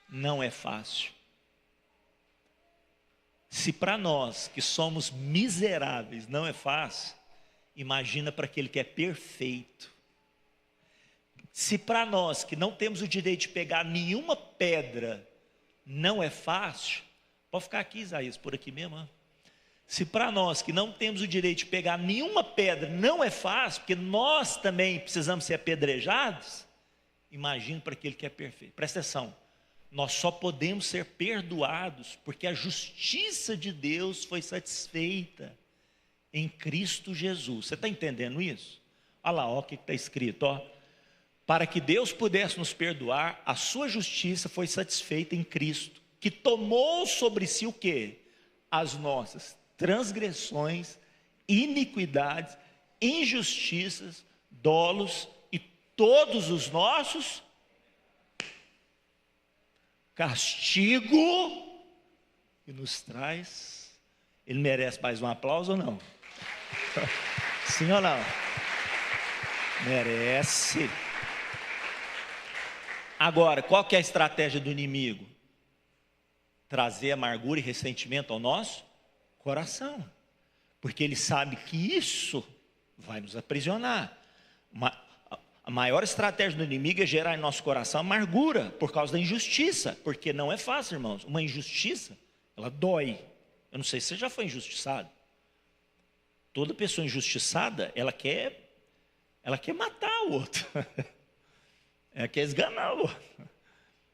não é fácil. Se para nós que somos miseráveis não é fácil, imagina para aquele que é perfeito. Se para nós que não temos o direito de pegar nenhuma pedra não é fácil, pode ficar aqui, Isaías, por aqui mesmo. Hein? Se para nós que não temos o direito de pegar nenhuma pedra não é fácil, porque nós também precisamos ser apedrejados, imagina para aquele que é perfeito. Presta atenção. Nós só podemos ser perdoados porque a justiça de Deus foi satisfeita em Cristo Jesus. Você está entendendo isso? Olha lá, ó, o que está escrito, ó. Para que Deus pudesse nos perdoar, a sua justiça foi satisfeita em Cristo, que tomou sobre si o quê? As nossas transgressões, iniquidades, injustiças, dolos e todos os nossos castigo que nos traz. Ele merece mais um aplauso ou não? Sim ou não? Merece. Agora, qual que é a estratégia do inimigo? trazer amargura e ressentimento ao nosso coração, porque ele sabe que isso vai nos aprisionar. A maior estratégia do inimigo é gerar em nosso coração amargura por causa da injustiça, porque não é fácil, irmãos. Uma injustiça, ela dói. Eu não sei se você já foi injustiçado. Toda pessoa injustiçada, ela quer matar o outro. Ela quer esganar o outro.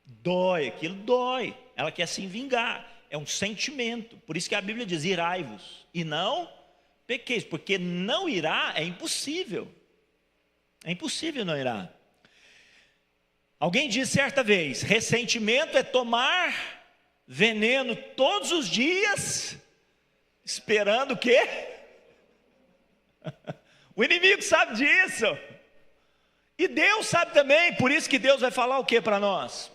Dói, aquilo dói. Ela quer se vingar. É um sentimento. Por isso que a Bíblia diz: irai-vos e não pequeis, porque não irá é impossível. É impossível não irar. Alguém disse certa vez: ressentimento é tomar veneno todos os dias, esperando o quê? O inimigo sabe disso. E Deus sabe também. Por isso que Deus vai falar o que para nós?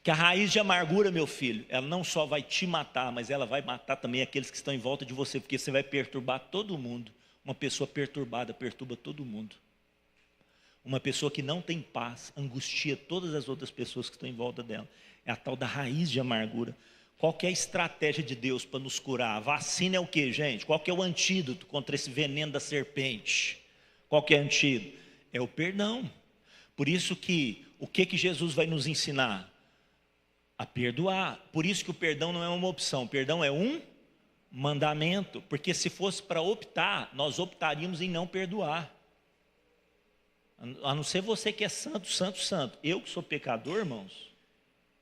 Que a raiz de amargura, meu filho, ela não só vai te matar, mas ela vai matar também aqueles que estão em volta de você, porque você vai perturbar todo mundo. Uma pessoa perturbada perturba todo mundo. Uma pessoa que não tem paz angustia todas as outras pessoas que estão em volta dela. É a tal da raiz de amargura. Qual que é a estratégia de Deus para nos curar? A vacina é o que, gente? Qual que é o antídoto contra esse veneno da serpente? Qual que é o antídoto? É o perdão. Por isso que, o que Jesus vai nos ensinar? A perdoar. Por isso que o perdão não é uma opção, o perdão é um mandamento. Porque se fosse para optar, nós optaríamos em não perdoar. A não ser você que é santo, santo, santo. Eu que sou pecador, irmãos,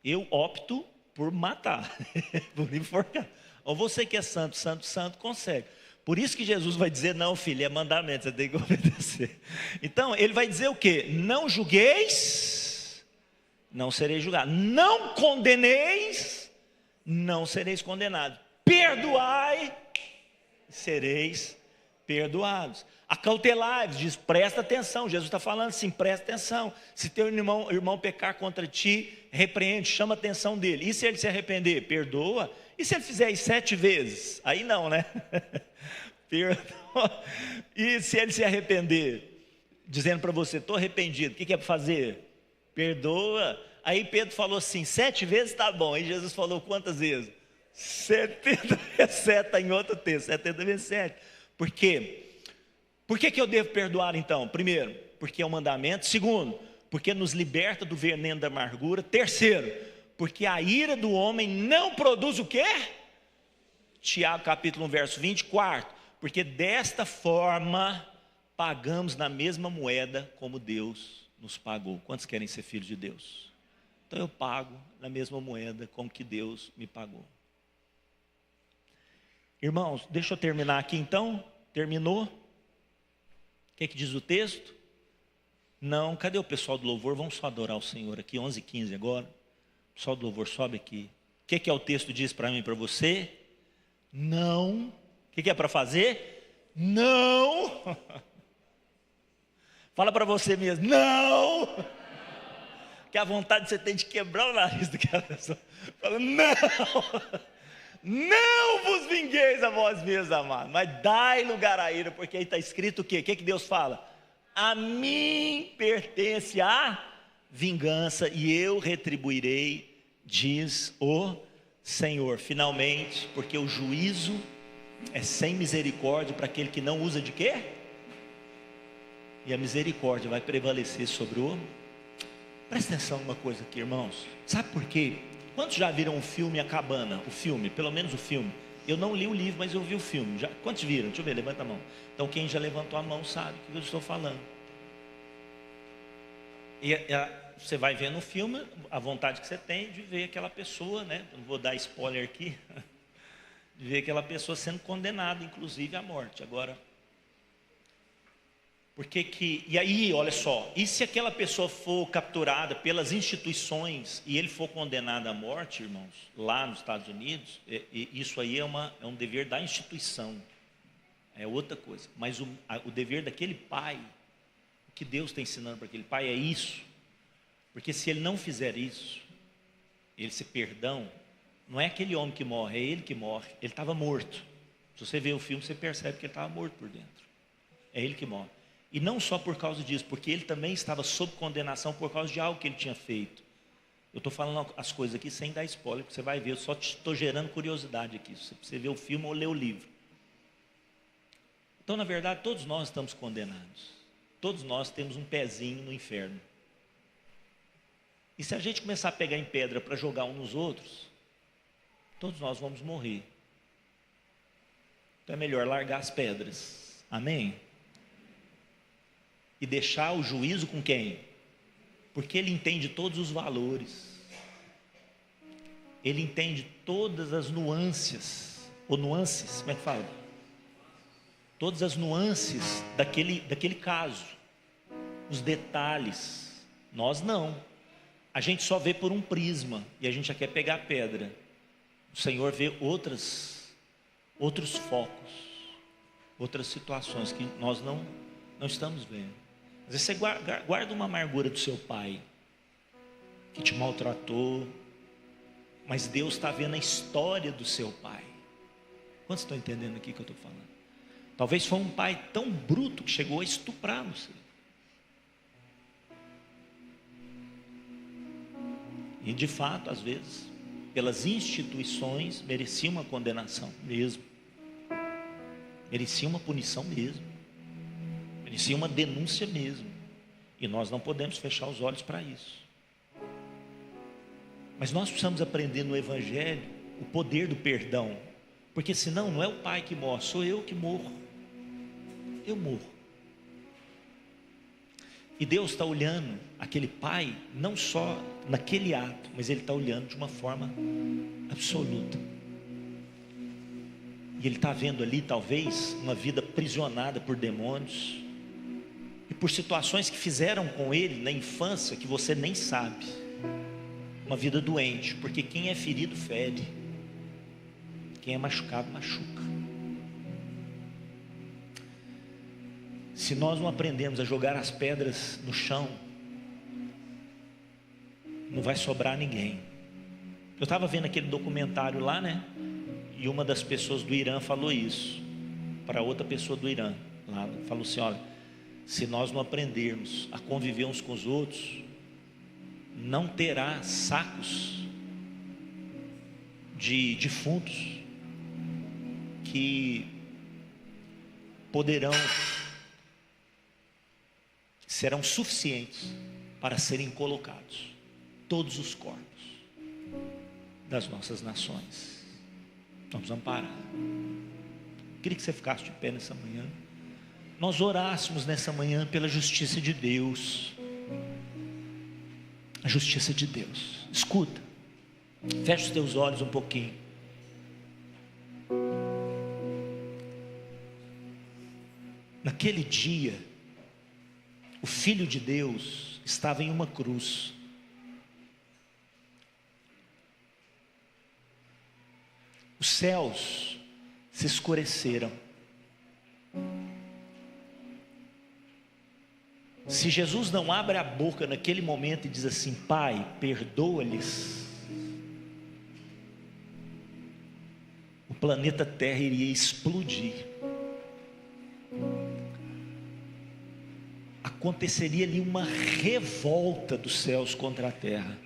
eu opto por matar, por enforcar. Ou você que é santo, santo, santo, consegue. Por isso que Jesus vai dizer: não, filho, é mandamento, você tem que obedecer. Então, ele vai dizer o quê? Não julgueis, não sereis julgados. Não condeneis, não sereis condenados. Perdoai, sereis perdoados. Acautelai-vos, diz, presta atenção. Jesus está falando assim: presta atenção. Se teu irmão pecar contra ti, repreende, chama a atenção dele. E se ele se arrepender? Perdoa. E se ele fizer isso 7 vezes? Aí não, né? Perdoa. E se ele se arrepender, dizendo para você: estou arrependido, o que é para fazer? Perdoa. Aí Pedro falou assim: 7 vezes está bom. Aí Jesus falou quantas vezes? 70 vezes 7, está em outro texto, 70 vezes 7. Por quê? Por que eu devo perdoar então? Primeiro, porque é um mandamento. Segundo, porque nos liberta do veneno da amargura. Terceiro, porque a ira do homem não produz o quê? Tiago capítulo 1, verso 20. Quarto, porque desta forma pagamos na mesma moeda como Deus nos pagou. Quantos querem ser filhos de Deus? Então eu pago na mesma moeda como que Deus me pagou. Irmãos, deixa eu terminar aqui então. Terminou? O que diz o texto? Não, cadê o pessoal do louvor? Vamos só adorar o Senhor aqui, 11h15 agora. O pessoal do louvor sobe aqui. O que é o texto diz para mim e para você? Não. O que é para fazer? Não. Fala para você mesmo, não. Que a vontade você tem de quebrar o nariz daquela pessoa. Fala, não. Não vos vingueis a vós mesmos, amados, mas dai lugar à ira, porque aí está escrito o quê? O que Deus fala? A mim pertence a vingança e eu retribuirei, diz o Senhor. Finalmente, porque o juízo é sem misericórdia para aquele que não usa de quê? E a misericórdia vai prevalecer sobre o... Presta atenção numa coisa aqui, irmãos. Sabe por quê? Quantos já viram o filme A Cabana? O filme, pelo menos o filme. Eu não li o livro, mas eu vi o filme. Quantos viram? Deixa eu ver, levanta a mão. Então quem já levantou a mão sabe o que eu estou falando. E você vai vendo o filme, a vontade que você tem de ver aquela pessoa, né? Não vou dar spoiler aqui. De ver aquela pessoa sendo condenada, inclusive à morte. Agora, e aí, olha só, e se aquela pessoa for capturada pelas instituições e ele for condenado à morte, irmãos, lá nos Estados Unidos, isso aí é um dever da instituição, é outra coisa. Mas o dever daquele pai, o que Deus está ensinando para aquele pai é isso, porque se ele não fizer isso, esse perdão, não é aquele homem que morre, é ele que morre. Ele estava morto. Se você vê o filme, você percebe que ele estava morto por dentro. É ele que morre. E não só por causa disso, porque ele também estava sob condenação por causa de algo que ele tinha feito. Eu estou falando as coisas aqui sem dar spoiler, porque você vai ver, eu só estou gerando curiosidade aqui, para você ver o filme ou ler o livro. Então, na verdade, todos nós estamos condenados. Todos nós temos um pezinho no inferno. E se a gente começar a pegar em pedra para jogar uns nos outros, todos nós vamos morrer. Então é melhor largar as pedras. Amém? E deixar o juízo com quem? Porque ele entende todos os valores. Ele entende todas as nuances. Ou nuances, como é que fala? Todas as nuances daquele caso. Os detalhes. Nós não. A gente só vê por um prisma. E a gente já quer pegar a pedra. O Senhor vê outros focos. Outras situações que nós não estamos vendo. Às vezes você guarda uma amargura do seu pai, que te maltratou, mas Deus está vendo a história do seu pai. Quantos estão entendendo aqui o que eu estou falando? Talvez foi um pai tão bruto que chegou a estuprar você. E de fato, às vezes, pelas instituições, merecia uma condenação mesmo. Merecia uma punição mesmo. Merecia uma denúncia mesmo. E nós não podemos fechar os olhos para isso. Mas nós precisamos aprender no Evangelho o poder do perdão. Porque senão não é o pai que morre, sou eu que morro. Eu morro. E Deus está olhando aquele pai, não só naquele ato, mas Ele está olhando de uma forma absoluta. E Ele está vendo ali talvez uma vida aprisionada por demônios, e por situações que fizeram com ele na infância que você nem sabe. Uma vida doente, porque quem é ferido fere, quem é machucado machuca. Se nós não aprendemos a jogar as pedras no chão, não vai sobrar ninguém. Eu estava vendo aquele documentário lá, né? E uma das pessoas do Irã falou isso para outra pessoa do Irã lá, falou assim: olha, se nós não aprendermos a conviver uns com os outros, não terá sacos de defuntos que serão suficientes para serem colocados todos os corpos das nossas nações. Nós vamos parar. Queria que você ficasse de pé nessa manhã. Nós orássemos nessa manhã pela justiça de Deus. A justiça de Deus. Escuta, fecha os teus olhos um pouquinho. Naquele dia, o Filho de Deus estava em uma cruz. Os céus se escureceram. Se Jesus não abre a boca naquele momento e diz assim: Pai, perdoa-lhes, o planeta Terra iria explodir. Aconteceria ali uma revolta dos céus contra a terra.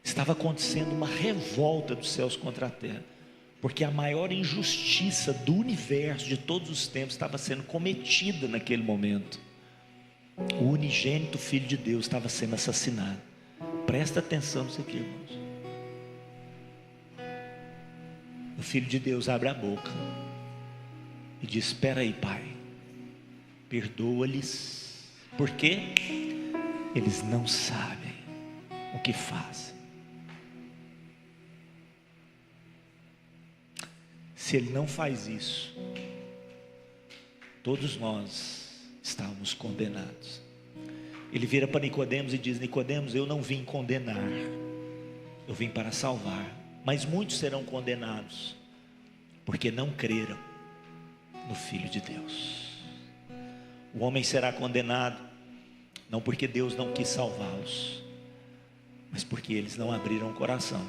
Estava acontecendo uma revolta dos céus contra a terra, porque a maior injustiça do universo de todos os tempos estava sendo cometida naquele momento. O unigênito Filho de Deus estava sendo assassinado. Presta atenção nisso aqui, irmãos. O Filho de Deus abre a boca e diz: espera aí, Pai, perdoa-lhes, porque eles não sabem o que fazem. Se Ele não faz isso, todos nós estávamos condenados. Ele vira para Nicodemos e diz: Nicodemos, eu não vim condenar, eu vim para salvar. Mas muitos serão condenados, porque não creram no Filho de Deus. O homem será condenado, não porque Deus não quis salvá-los, mas porque eles não abriram o coração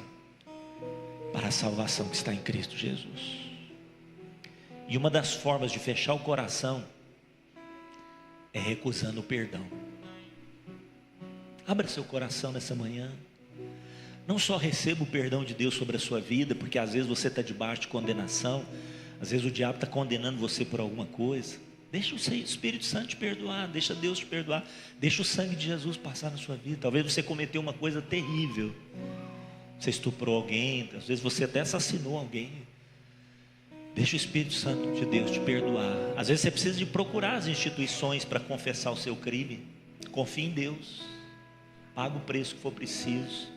para a salvação que está em Cristo Jesus. E uma das formas de fechar o coração é recusando o perdão. Abra seu coração nessa manhã. Não só receba o perdão de Deus sobre a sua vida, porque às vezes você está debaixo de condenação, às vezes o diabo está condenando você por alguma coisa. Deixa o Espírito Santo te perdoar, deixa Deus te perdoar, deixa o sangue de Jesus passar na sua vida. Talvez você cometeu uma coisa terrível, você estuprou alguém, às vezes você até assassinou alguém. Deixa o Espírito Santo de Deus te perdoar. Às vezes você precisa de procurar as instituições para confessar o seu crime. Confie em Deus, paga o preço que for preciso,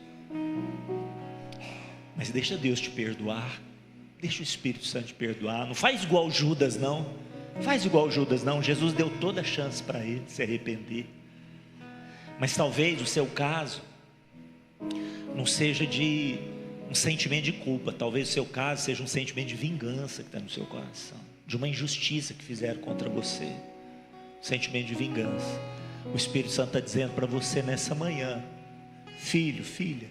mas deixa Deus te perdoar. Deixa o Espírito Santo te perdoar. Não faz igual Judas, não. Faz igual Judas, não. Jesus deu toda a chance para ele se arrepender. Mas talvez o seu caso não seja de um sentimento de culpa. Talvez o seu caso seja um sentimento de vingança que está no seu coração, de uma injustiça que fizeram contra você. Sentimento de vingança. O Espírito Santo está dizendo para você nessa manhã: filho, filha,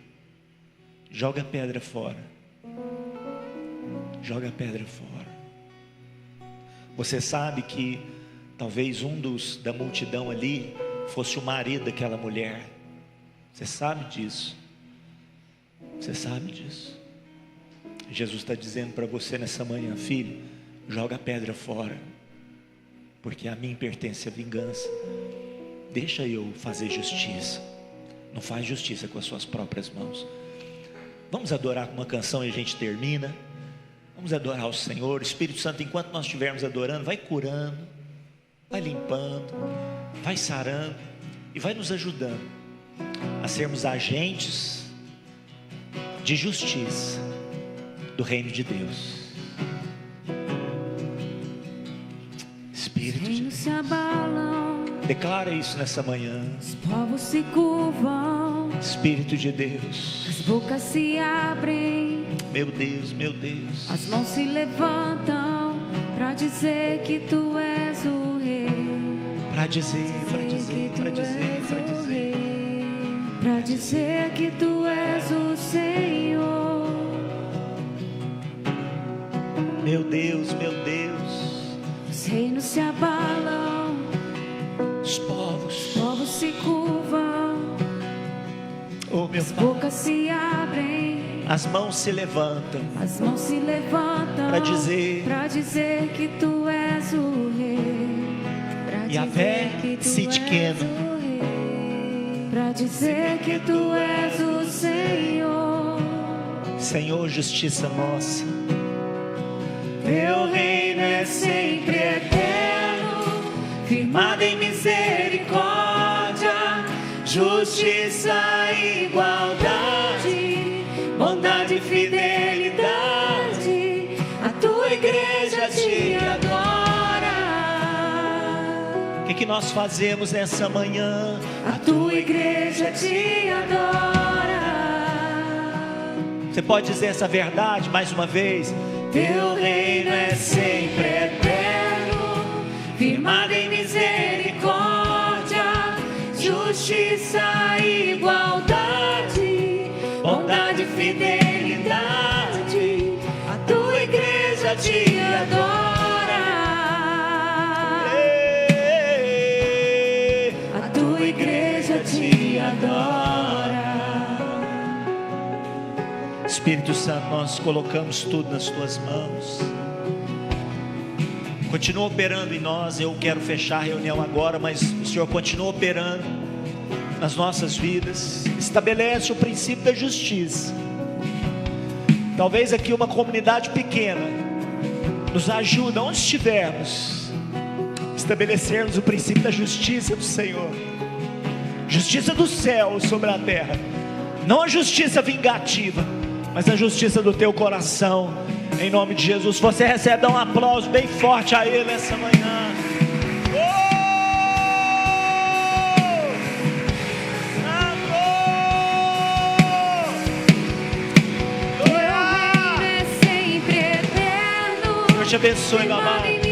joga a pedra fora. Joga a pedra fora. Você sabe que talvez um da multidão ali fosse o marido daquela mulher. Você sabe disso. Você sabe disso. Jesus está dizendo para você nessa manhã: filho, joga a pedra fora, porque a mim pertence a vingança. Deixa eu fazer justiça. Não faz justiça com as suas próprias mãos. Vamos adorar com uma canção e a gente termina. Vamos adorar o Senhor. O Espírito Santo, enquanto nós estivermos adorando, vai curando, vai limpando, vai sarando e vai nos ajudando a sermos agentes de justiça do reino de Deus. Espírito de Deus, se abalam, declara isso nessa manhã. os povos se curvam, Espírito de Deus, as bocas se abrem, meu Deus, meu Deus, as mãos se levantam para dizer que tu és o rei, para dizer, para dizer, para dizer, para dizer, para dizer que tu és o Senhor. meu Deus, meu Deus. Os reinos se abalam, Os povos, se curvam, oh meu as Pai, bocas se abrem, as mãos se levantam as mãos se levantam para dizer que tu és o rei, pra Yahvé dizer que tu Sidkenu, és o rei, pra dizer que tu és o Senhor. Senhor, justiça nossa. Teu reino é sempre eterno, firmado em misericórdia, justiça e igualdade, bondade e fidelidade. A tua igreja te adora. O que nós fazemos nessa manhã? A tua igreja te adora. Você pode dizer essa verdade mais uma vez? Teu reino é sempre eterno, firmado em misericórdia, justiça e igualdade, bondade e fidelidade. A tua igreja te adora. A tua igreja te adora. Espírito Santo, nós colocamos tudo nas tuas mãos. Continua operando em nós. Eu quero fechar a reunião agora, mas o Senhor continua operando nas nossas vidas. Estabelece o princípio da justiça. Talvez aqui uma comunidade pequena nos ajuda, onde estivermos, estabelecermos o princípio da justiça do Senhor. Justiça do céu sobre a terra. Não a justiça vingativa, mas a justiça do teu coração, em nome de Jesus. Você recebe, dá um aplauso bem forte a Ele essa manhã. Teu reino é sempre eterno, Deus te abençoe, meu amado.